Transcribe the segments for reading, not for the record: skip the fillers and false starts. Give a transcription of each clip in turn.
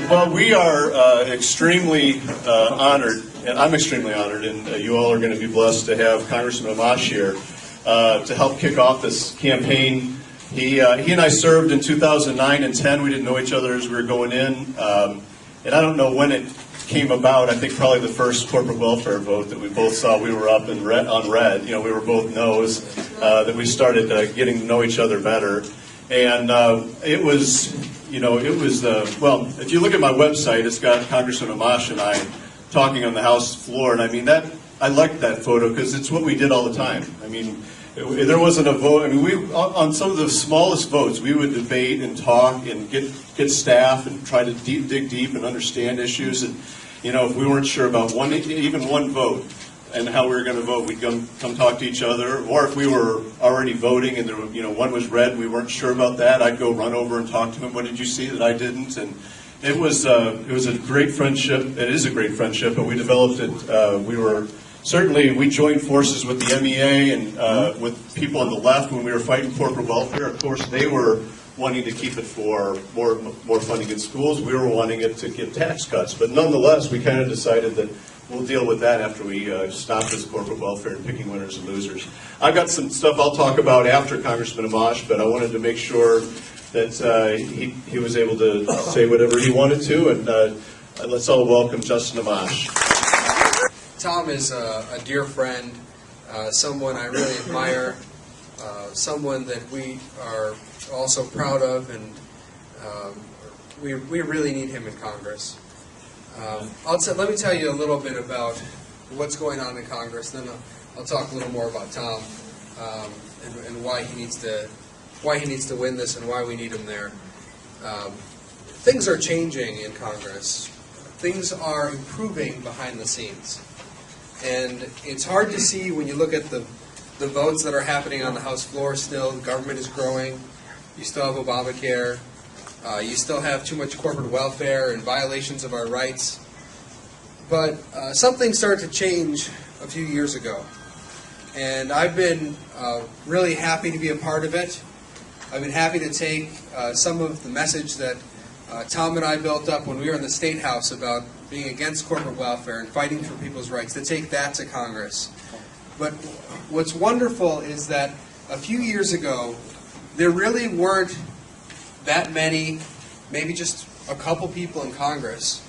Well, we are extremely honored, and I'm extremely honored, and you all are going to be blessed to have Congressman Amash here to help kick off this campaign. He and I served in 2009 and 10. We didn't know each other as we were going in, and I don't know when it came about. I think probably the first corporate welfare vote that we both saw, we were up in red, on red. You know, we were both no's. That we started getting to know each other better, and it was. You know, it was, well, if you look at my website, it's got Congressman Amash and I talking on the House floor, and I mean, I liked that photo because it's what we did all the time. I mean, there wasn't a vote. I mean, on some of the smallest votes, we would debate and talk and get staff and try to dig deep and understand issues. And, you know, if we weren't sure about even one vote and how we were going to vote, we'd come talk to each other. Or if we were already voting and there, you know, one was red and we weren't sure about that, I'd go run over and talk to him. What did you see that I didn't? And it was a great friendship. It is a great friendship, but we developed it. We joined forces with the MEA and with people on the left when we were fighting corporate welfare. Of course, they were wanting to keep it for more funding in schools. We were wanting it to give tax cuts. But nonetheless, we kind of decided that we'll deal with that after we stop this corporate welfare and picking winners and losers. I've got some stuff I'll talk about after Congressman Amash, but I wanted to make sure that he was able to say whatever he wanted to, and let's all welcome Justin Amash. Tom is a dear friend, someone I really admire, someone that we are also proud of, and we really need him in Congress. Let me tell you a little bit about what's going on in Congress, then I'll talk a little more about Tom and why he needs to win this and why we need him there. Things are changing in Congress. Things are improving behind the scenes. And it's hard to see when you look at the votes that are happening on the House floor still. The government is growing. You still have Obamacare. You still have too much corporate welfare and violations of our rights. But something started to change a few years ago. And I've been really happy to be a part of it. I've been happy to take some of the message that Tom and I built up when we were in the State House about being against corporate welfare and fighting for people's rights, to take that to Congress. But what's wonderful is that a few years ago, there really weren't that many, maybe just a couple people in Congress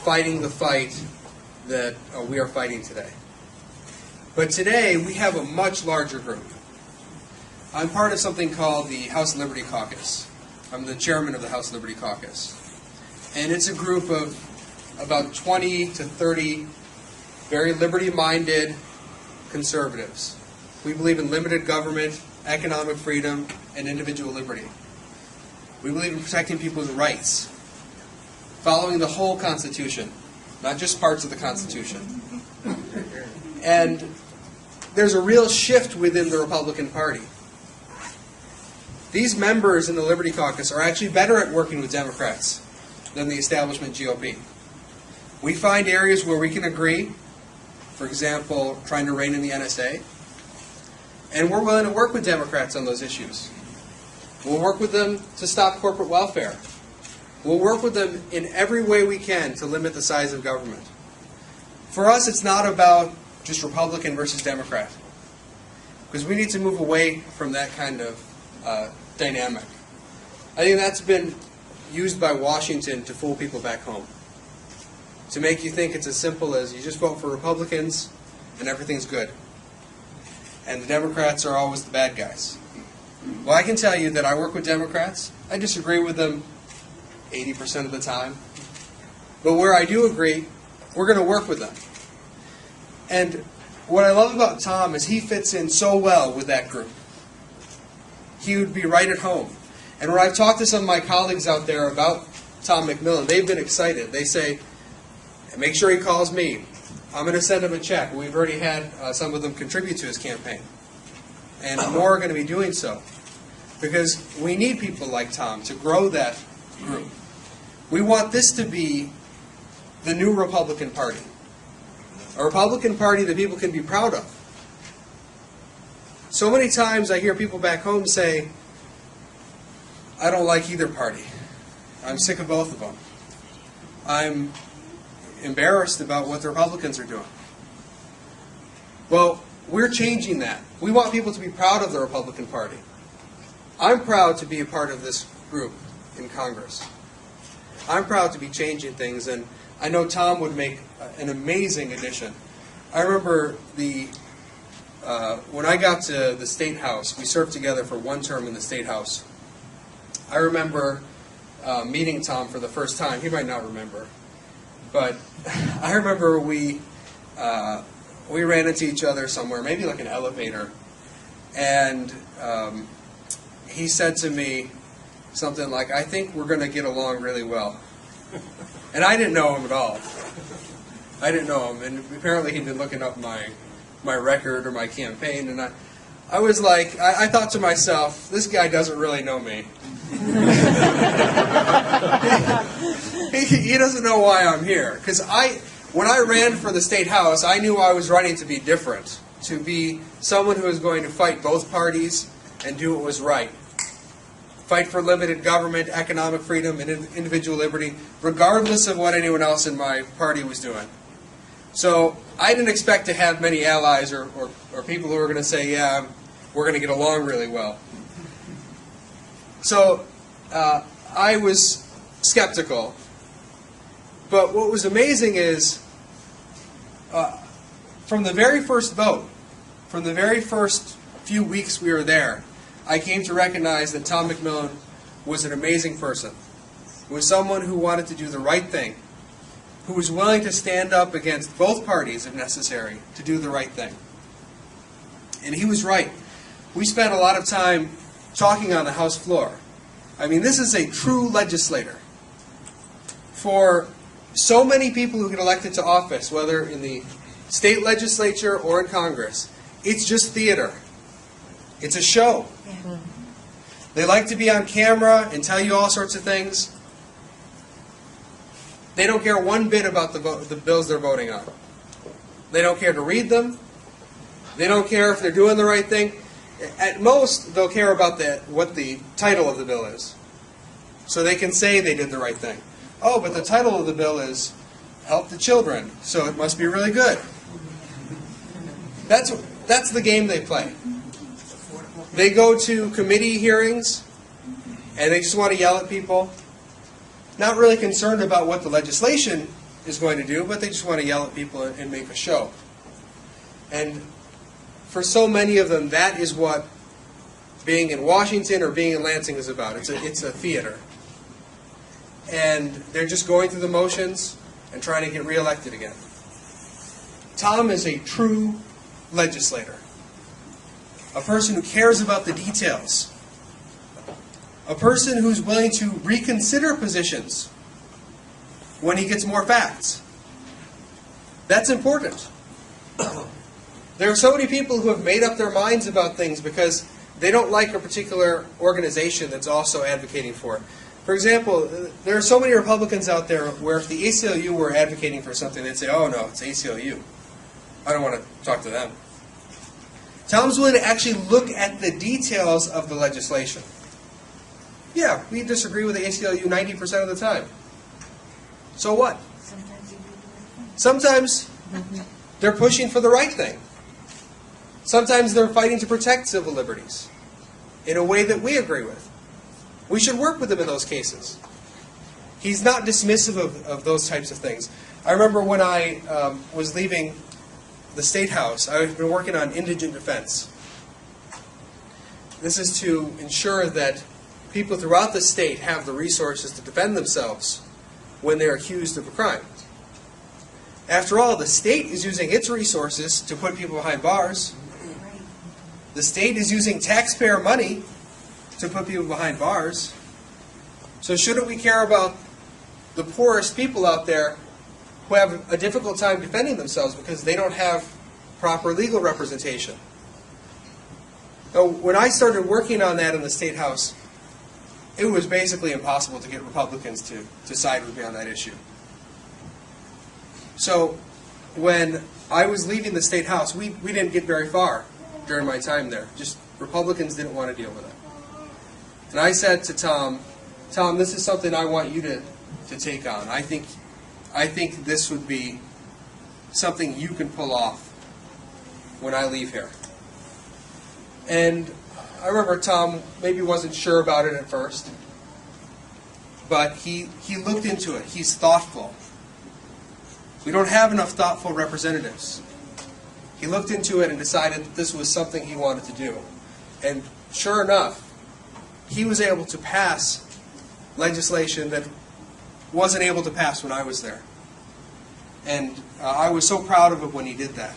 fighting the fight that we are fighting today. But today, we have a much larger group. I'm part of something called the House Liberty Caucus. I'm the chairman of the House Liberty Caucus. And it's a group of about 20 to 30 very liberty-minded conservatives. We believe in limited government, economic freedom, and individual liberty. We believe in protecting people's rights, following the whole Constitution, not just parts of the Constitution. And there's a real shift within the Republican Party. These members in the Liberty Caucus are actually better at working with Democrats than the establishment GOP. We find areas where we can agree, for example, trying to rein in the NSA, and we're willing to work with Democrats on those issues. We'll work with them to stop corporate welfare. We'll work with them in every way we can to limit the size of government. For us, it's not about just Republican versus Democrat, because we need to move away from that kind of dynamic. I think that's been used by Washington to fool people back home, to make you think it's as simple as you just vote for Republicans and everything's good, and the Democrats are always the bad guys. Well, I can tell you that I work with Democrats. I disagree with them 80% of the time. But where I do agree, we're going to work with them. And what I love about Tom is he fits in so well with that group. He would be right at home. And when I've talked to some of my colleagues out there about Tom McMillin, they've been excited. They say, make sure he calls me. I'm going to send him a check. We've already had some of them contribute to his campaign. And more are going to be doing so. Because we need people like Tom to grow that group. We want this to be the new Republican Party. A Republican Party that people can be proud of. So many times I hear people back home say, I don't like either party. I'm sick of both of them. I'm embarrassed about what the Republicans are doing. Well, we're changing that. We want people to be proud of the Republican Party. I'm proud to be a part of this group in Congress. I'm proud to be changing things, and I know Tom would make an amazing addition. I remember when I got to the State House, we served together for one term in the State House. I remember meeting Tom for the first time. He might not remember, but I remember we ran into each other somewhere, maybe like an elevator, and he said to me something like, "I think we're going to get along really well." And I didn't know him at all. I didn't know him, and apparently he'd been looking up my record or my campaign, and I was like, I thought to myself, this guy doesn't really know me. He doesn't know why I'm here. Because when I ran for the State House, I knew I was running to be different, to be someone who was going to fight both parties and do what was right. Fight for limited government, economic freedom, and individual liberty, regardless of what anyone else in my party was doing. So I didn't expect to have many allies or people who were going to say, yeah, we're going to get along really well. So I was skeptical. But what was amazing is, from the very first vote, from the very first few weeks we were there, I came to recognize that Tom McMillin was an amazing person. Was someone who wanted to do the right thing, who was willing to stand up against both parties if necessary to do the right thing. And he was right. We spent a lot of time talking on the House floor. I mean, this is a true legislator. For so many people who get elected to office, whether in the state legislature or in Congress, it's just theater. It's a show. They like to be on camera and tell you all sorts of things. They don't care one bit about the bills they're voting on. They don't care to read them. They don't care if they're doing the right thing. At most, they'll care about what the title of the bill is. So they can say they did the right thing. Oh, but the title of the bill is Help the Children, so it must be really good. That's the game they play. They go to committee hearings, and they just want to yell at people. Not really concerned about what the legislation is going to do, but they just want to yell at people and make a show. And for so many of them, that is what being in Washington or being in Lansing is about. It's a theater. And they're just going through the motions and trying to get reelected again. Tom is a true legislator. A person who cares about the details. A person who's willing to reconsider positions when he gets more facts. That's important. There are so many people who have made up their minds about things because they don't like a particular organization that's also advocating for it. For example, there are so many Republicans out there where if the ACLU were advocating for something, they'd say, oh no, it's ACLU. I don't want to talk to them. Tom's willing to actually look at the details of the legislation. Yeah, we disagree with the ACLU 90% of the time. So what? Sometimes they're pushing for the right thing. Sometimes they're fighting to protect civil liberties in a way that we agree with. We should work with him in those cases. He's not dismissive of those types of things. I remember when I was leaving the State House, I've been working on indigent defense. This is to ensure that people throughout the state have the resources to defend themselves when they're accused of a crime. After all, the state is using its resources to put people behind bars. The state is using taxpayer money to put people behind bars. So shouldn't we care about the poorest people out there who have a difficult time defending themselves because they don't have proper legal representation? So when I started working on that in the State House, it was basically impossible to get Republicans to side with me on that issue. So when I was leaving the State House, we didn't get very far during my time there. Just Republicans didn't want to deal with it. And I said to Tom, this is something I want you to take on. I think this would be something you can pull off when I leave here. And I remember Tom maybe wasn't sure about it at first, but he looked into it. He's thoughtful. We don't have enough thoughtful representatives. He looked into it and decided that this was something he wanted to do. And sure enough, he was able to pass legislation that wasn't able to pass when I was there. And I was so proud of him when he did that.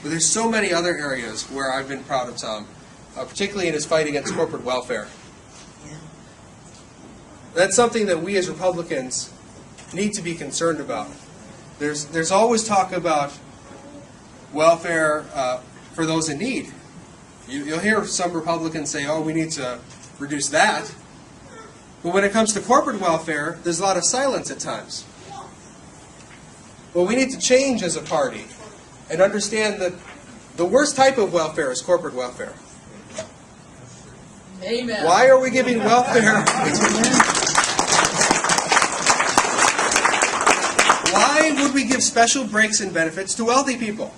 But there's so many other areas where I've been proud of Tom, particularly in his fight against corporate welfare. That's something that we as Republicans need to be concerned about. There's always talk about welfare for those in need. You'll hear some Republicans say, oh, we need to reduce that. But when it comes to corporate welfare, there's a lot of silence at times. Well, we need to change as a party and understand that the worst type of welfare is corporate welfare. Amen. Why are we giving welfare? Why would we give special breaks and benefits to wealthy people?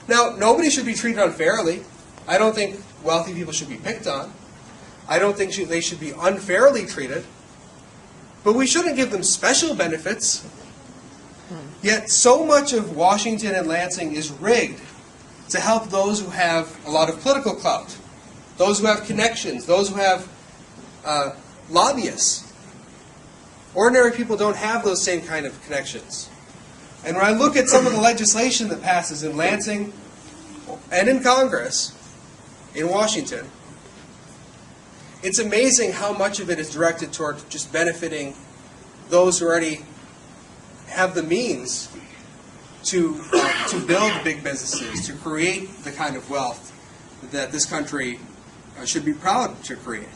Now, nobody should be treated unfairly. I don't think wealthy people should be picked on. I don't think they should be unfairly treated. But we shouldn't give them special benefits. Yet so much of Washington and Lansing is rigged to help those who have a lot of political clout, those who have connections, those who have lobbyists. Ordinary people don't have those same kind of connections. And when I look at some of the legislation that passes in Lansing and in Congress, in Washington, it's amazing how much of it is directed toward just benefiting those who already have the means to build big businesses, to create the kind of wealth that this country should be proud to create.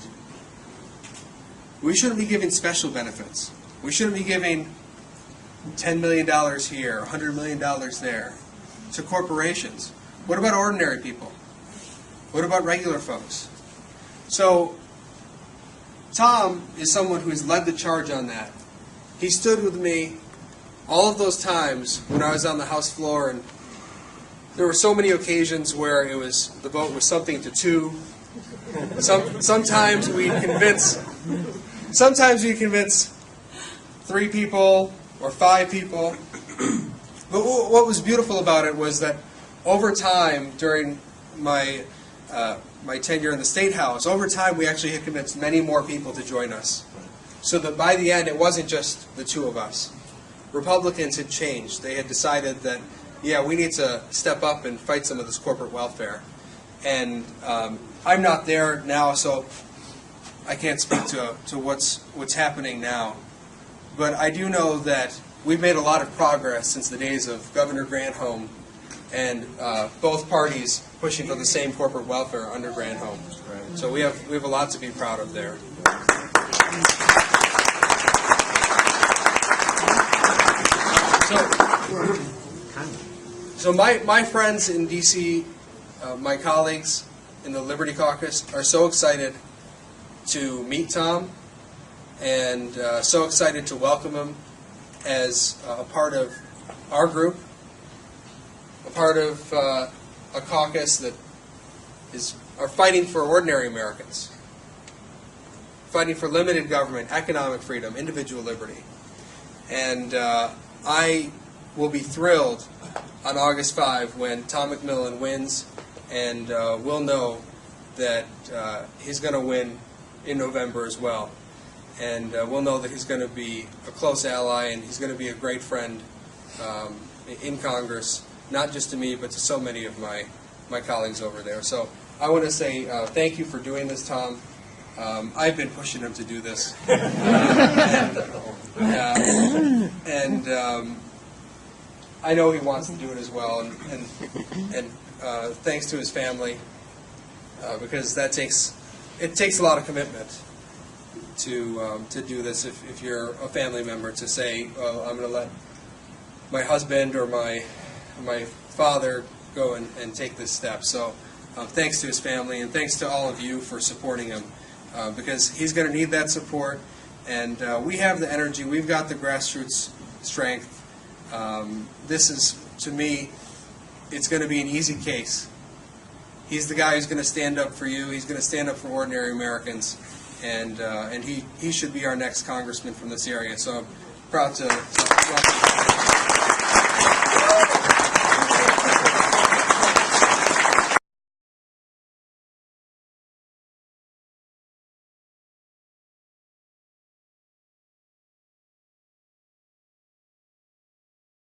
We shouldn't be giving special benefits. We shouldn't be giving $10 million here, $100 million there to corporations. What about ordinary people? What about regular folks? So Tom is someone who has led the charge on that. He stood with me all of those times when I was on the House floor, and there were so many occasions where the vote was something to 2. Sometimes we'd convince 3 people or 5 people. But what was beautiful about it was that over time, during my tenure in the State House, over time we actually had convinced many more people to join us. So that by the end, it wasn't just the 2 of us. Republicans had changed. They had decided that, yeah, we need to step up and fight some of this corporate welfare. And I'm not there now, so I can't speak to what's happening now. But I do know that we've made a lot of progress since the days of Governor Granholm and both parties pushing for the same corporate welfare under Granholm. So we have a lot to be proud of there. So my friends in D.C., my colleagues in the Liberty Caucus are so excited to meet Tom and so excited to welcome him as a part of our group, a part of a caucus that are fighting for ordinary Americans, fighting for limited government, economic freedom, individual liberty. And I will be thrilled on August 5 when Tom McMillin wins, and we'll know that he's going to win in November as well. And we'll know that he's going to be a close ally, and he's going to be a great friend in Congress, not just to me, but to so many of my colleagues over there. So I want to say thank you for doing this, Tom. I've been pushing him to do this. And I know he wants to do it as well, and thanks to his family, because it takes a lot of commitment to do this. If you're a family member, to say, well, I'm going to let my husband or my father go and take this step. So thanks to his family, and thanks to all of you for supporting him, because he's going to need that support. And we have the energy. We've got the grassroots strength. This is, to me, it's going to be an easy case. He's the guy who's going to stand up for you. He's going to stand up for ordinary Americans, and he should be our next congressman from this area. So I'm proud to welcome him.